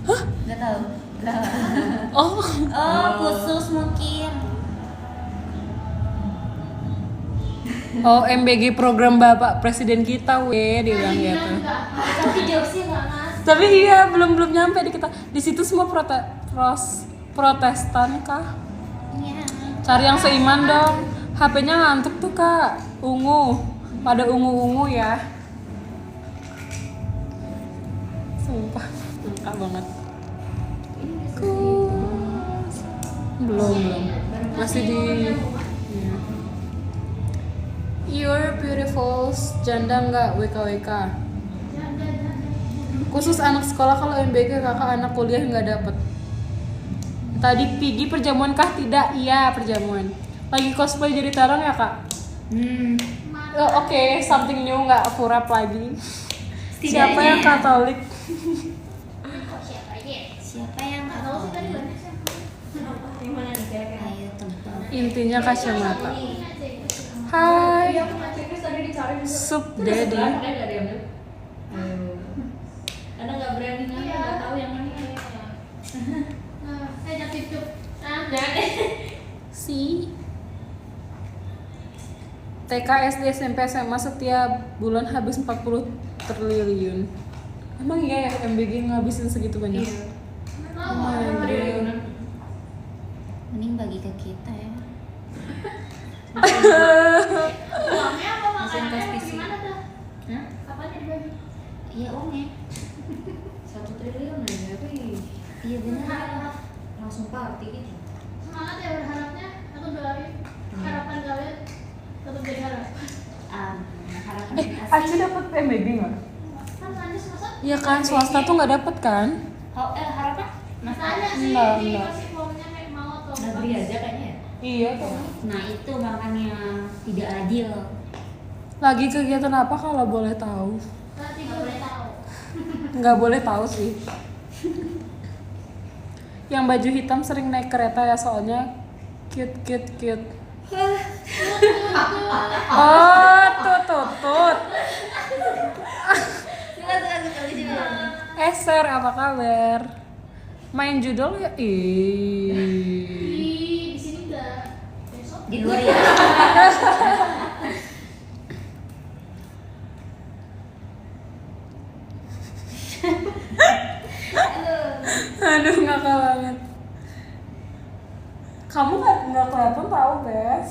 Enggak tahu. Oh, Oh, khusus mungkin. oh MBG program Bapak Presiden kita, weh, dia bilang gitu. Tapi jokesnya nggak mas. Tapi iya, belum nyampe di kita. Di situ semua Protestan kah? Iya. Cari yang seiman dong. HP-nya ngantuk tuh Kak. Ungu. Pada ungu-ungu ya. Sumpah, enggak banget. Belum. Masih di iya. You're beautiful. Janda nggak WKWK. Khusus anak sekolah, kalau MBG kakak anak kuliah nggak dapet. Tadi Pigi perjamuan kah? Tidak, iya perjamuan. Lagi cosplay jadi tarang ya kak? Oh, Oke, something new, nggak kurap lagi. Siapa yang Katolik? Siapa yang nggak tahu? Ayo tempat. Intinya kacamata. Hai, Sup Daddy. Karena nggak berani nggak tahu yang mana. Saya cukup. Jangan deh. Si TK, SD, SMP, SMA setiap bulan habis 40 triliun. Emang iya ya MBG ngabisin segitu banyak? Oh my God. Mending bagi ke kita ya. Uangnya apa makanannya gimana tuh? Hah? Apanya dibagi? Iya uangnya. 1 triliun aja, wih. Iya benar. Langsung party gitu. Semangat ya berharapnya. Aku doain harapan kalian tetap jadi harapan. Harapan Aci dapat MBG nggak? Kan Anjas masa? Iya kan, swasta tuh nggak dapet kan? harapan? Tanya sih Enggak, di enggak. kasih formnya kayak mau atau Negeri aja kayaknya. Iya tuh. Nah itu makanya tidak adil. Lagi kegiatan apa kalau boleh tahu? Nanti boleh tahu. Nggak boleh tahu sih. Yang baju hitam sering naik kereta ya, soalnya cute. Oh, tut. Ser, apa kabar? Main judul ya? Di sini enggak. Besok Di luar ya. Aduh, ngakak banget. Kamu nggak kelihatan tahu, Bes.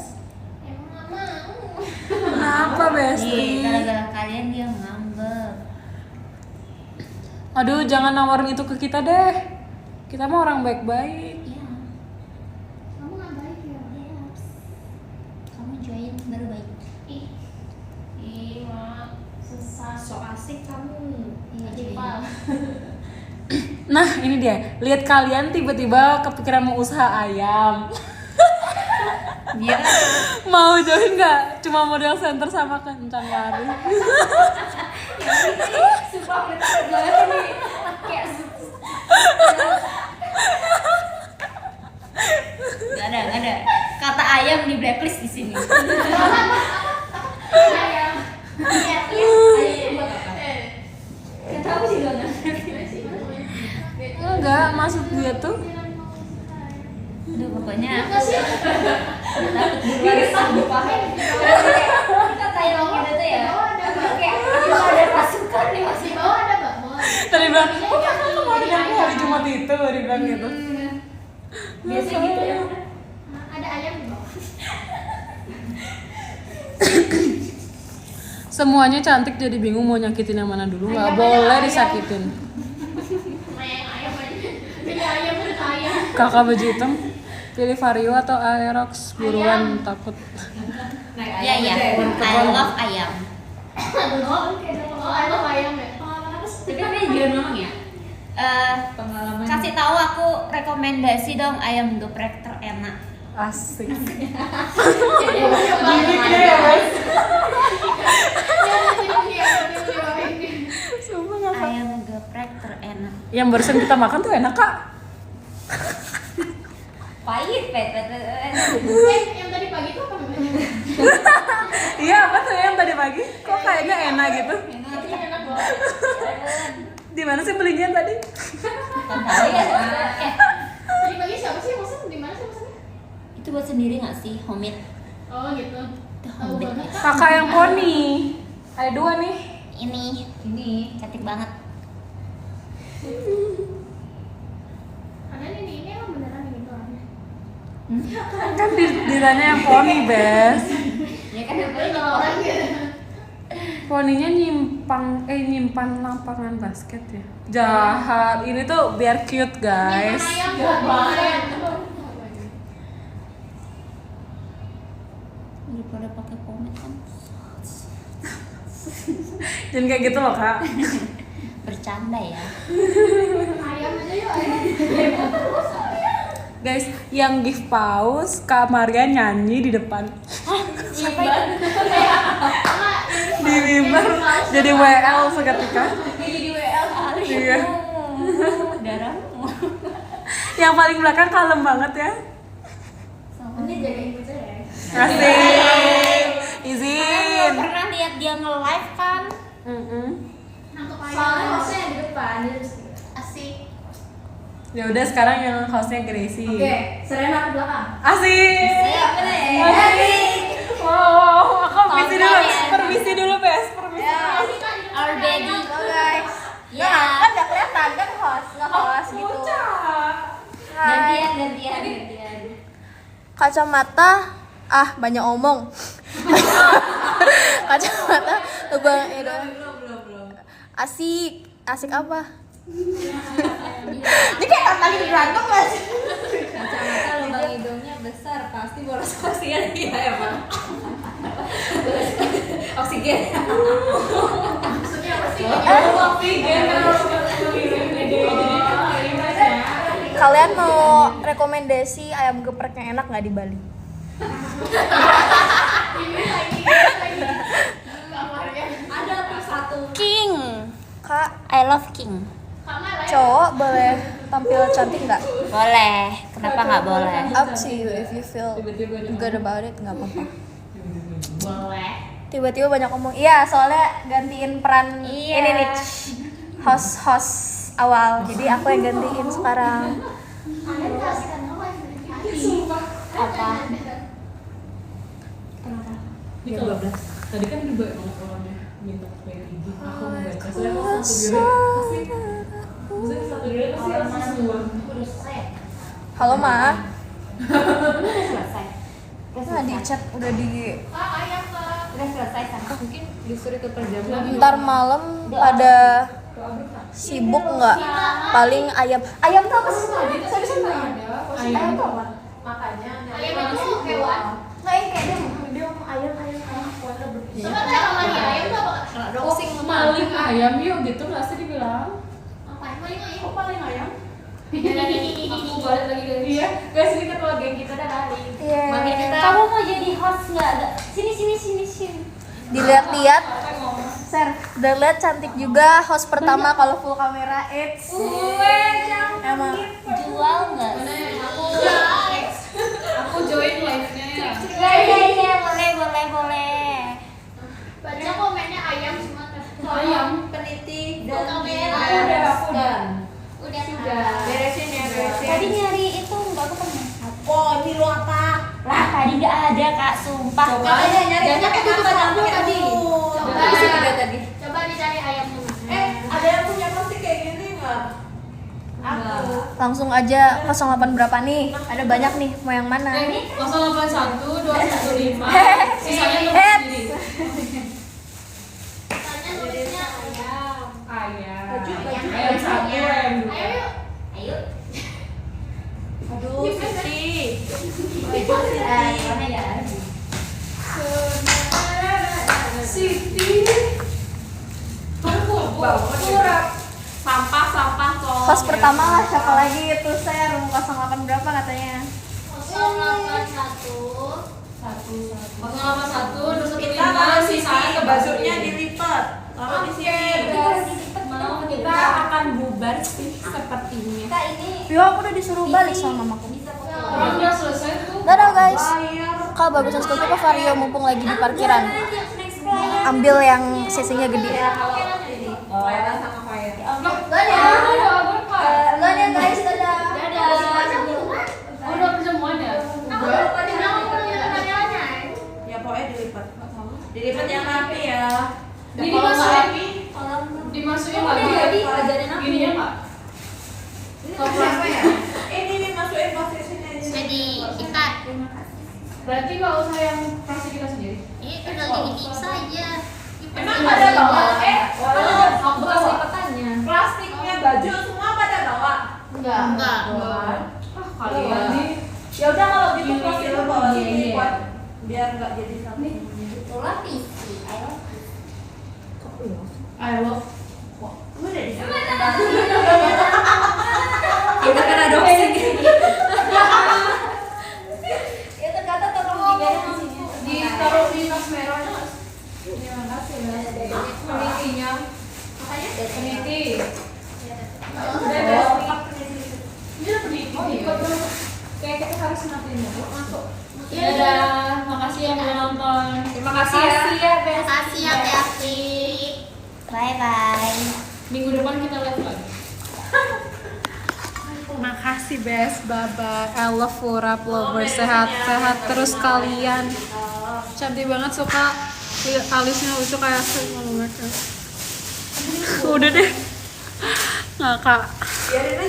emang nggak mau. Kenapa, Besti? Iya, gara-gara kalian dia ngambek. Aduh, jangan nawarin itu ke kita deh. Kita mah orang baik-baik. Iya. Kamu nggak baik ya? Yes. Kamu join baru baik. Ih, mak sesat. So asik kamu. Iya, Ipal. Nah, ini dia. Lihat kalian tiba-tiba kepikiran mau usaha ayam. Biar Mau join nggak? Cuma model center sama kencan lari. sumpah banget nih. Kayak Gak ada. Kata ayam di blacklist di sini. Ayam. Gak tahu sih gak ngerti. Enggak, maksud dia tuh Aduh, pokoknya takut duluan kata yang gitu tuh ya kayak kita ada pasukan nih masih bawah ada mbak tadi bilang, oh kakak kemarin aku hari Jumat itu, dia bilang gitu. biasa gitu ya Ada ayam di bawah. Semuanya cantik jadi bingung mau nyakitin yang mana dulu. Nggak boleh disakitin. Ayam aja. Pilih ayam udah ayam. Kakak baju hitam pilih Vario atau Aerox, buruan takut. ya I love ayam I love ayam ya. tapi namanya juga ngomong ya kasih tahu aku rekomendasi dong ayam geprek terenak Asik. Sumpah ngakak. ayam geprek terenak Yang barusan kita makan tuh enak kak. pahit Yang tadi pagi itu apa namanya? Iya apa tuh yang tadi pagi? Kok kayaknya enak gitu? Enak banget. Di mana sih belinya tadi? tahu ya Tadi pagi siapa sih yang pesan? Di mana sih pesannya? itu buat sendiri nggak sih homemade Oh gitu. Tahu homemade banget. Kakak yang poni. Ada dua nih. ini cantik banget Ada ini emang beneran ini tuh orangnya. Kan ditanya yang poni, Bes. ya kan Tapi kalau orang gitu. Poninya nyimpan lapangan basket ya. Jahat. Ini tuh biar cute, guys. Ayam banget. daripada pakai pomade kan Jangan kayak gitu loh, Kak. bercanda ya Ayam aja yuk ayam. Guys, yang gift paus Kak Maria nyanyi di depan. siapa itu Di mimbar jadi WL seketika. Jadi di WL. Iya. darahmu Yang paling belakang kalem banget ya. Ini jagain gue ya. Asik. Izin. pernah lihat dia nge-live kan Nangkep ayam. Soalnya hostnya yang di depan dia terus asik. Ya udah sekarang yang hostnya Gracie. Serena ke belakang. Asik. Asik. Wow, aku permisi dulu. Permisi dulu, Bes. Permisi. our baby guys. ya Kan udah kelihatan kan host, nge-host gitu. gantian Kacamata banyak omong. Kacamata Bang Edo. Asik apa? Ini kayak lagi berantem mas. kacamata lubang hidungnya besar pasti boros oksigen ya emang oksigen Maksudnya apa sih? Kalian mau rekomendasi ayam geprek yang enak nggak di Bali? Ada tuh satu. King. Kak, I love king cowok boleh tampil cantik nggak? boleh kenapa nggak boleh Up to you if you feel good about it, nggak apa-apa. boleh Tiba-tiba banyak ngomong. Iya, soalnya gantiin peran Iya. ini nih, host awal. Jadi aku yang gantiin sekarang. apa Ini 12. Tadi kan juga orangnya minta kayak gini. Aku mau baca. Saya mau satu diri. Maksudnya satu diri pasti langsung semua. Halo Ma. udah selesai Nah, di chat udah di. udah selesai sama Mungkin disuruh ke perjamuan. Ntar malam pada sibuk nggak? Paling ayam. Ayam tuh apa sih? Saya bisa nggak? Ayam tuh apa? Ayam itu hewan. Nggak, yang kayak dia ngomong ayam. Coba cara lagi ayam tuh apa? Oh, maling ayam yuk gitu nggak sih dibilang? Apa maling ayam? Oh, maling ayam? Aku balik lagi ke dia. Guys, ini ketua geng kita dah balik. Iya. makin host nggak ada. Sini. Dilihat-lihat, dilihat cantik juga host pertama kalau full kamera. Emang Jual nggak sih? Aku join live-nya ya. Iya, boleh. Baca komennya ayam semua. Ayam. Peniti. Udah. Beresin ya, Tadi nyari itu nggak ketemu. Oh, ini lu apa? Lah tadi nggak ada kak, sumpah. Coba nyari pakai apa tadi? Coba. Di sini dia tadi. Coba dicari ayamnya mana? Ada yang punya plastik kayak gini nggak? Aku. Langsung aja 08 berapa nih? Ada banyak nih, mau yang mana? 081 215. Sisanya lu Eh. sendiri. Tanya nulisnya ayam. Ayam. Ayam Satu, ayam dua. Ayo yuk. Ayo. Aduh, Siti. Mana ya? Siti. Surat. Sampah kok. Host pertama lah, siapa lagi itu? Saya room 08 berapa katanya? 081. 081 Kita taruh sisanya ke bajunya dilipat. Taruh di sini. Mau kita akan bubar sih sepertinya. Kak ini Yo, aku udah disuruh balik sama mamaku. bisa foto. Orang udah selesai tuh. Dadah guys. Kak bagusan sekali apa Vario mumpung lagi di parkiran. Ambil yang sisinya gede. Layanan sama Fire. Enggak ya guys, dadah. Udah semuanya. Ya pokoknya dilipat. Dilipat yang rapi ya. Dimasukin lagi. Gininya Pak. Siapa ya? Ini nih masukin plastik sini aja. Jadi ikat. Berarti nggak usah yang plastik kita sendiri. Ini tinggal digigit saja. Emang pada bawa? Aku kasih petanya. Plastiknya baju semua pada bawa? Enggak. Kalian nih. Ya udah kalau gitu Gini, plastik lo bawa gini, sini ya. buat biar nggak jadi satu. Itulah PC. Ayo. I love. Lu udah di sana. Kita kan adopsi. Ya ternyata tolong digaris di sini. Ditaruh di tas merahnya. Terima kasih ya. Penitinya. Peniti. Ini peniti. Oh ikut dong. Kayak kita harus ngapain ya? Masuk. Dadah, makasih yang udah nonton. Terima kasih ya. Makasih ya Teh Afri. Bye bye. Minggu depan kita live lagi. Makasih best, bye-bye. I love Furap Lovers. Sehat-sehat terus kalian. Cantik banget, suka alisnya lucu kayak malu banget. Udah deh. Ngakak. Biarin aja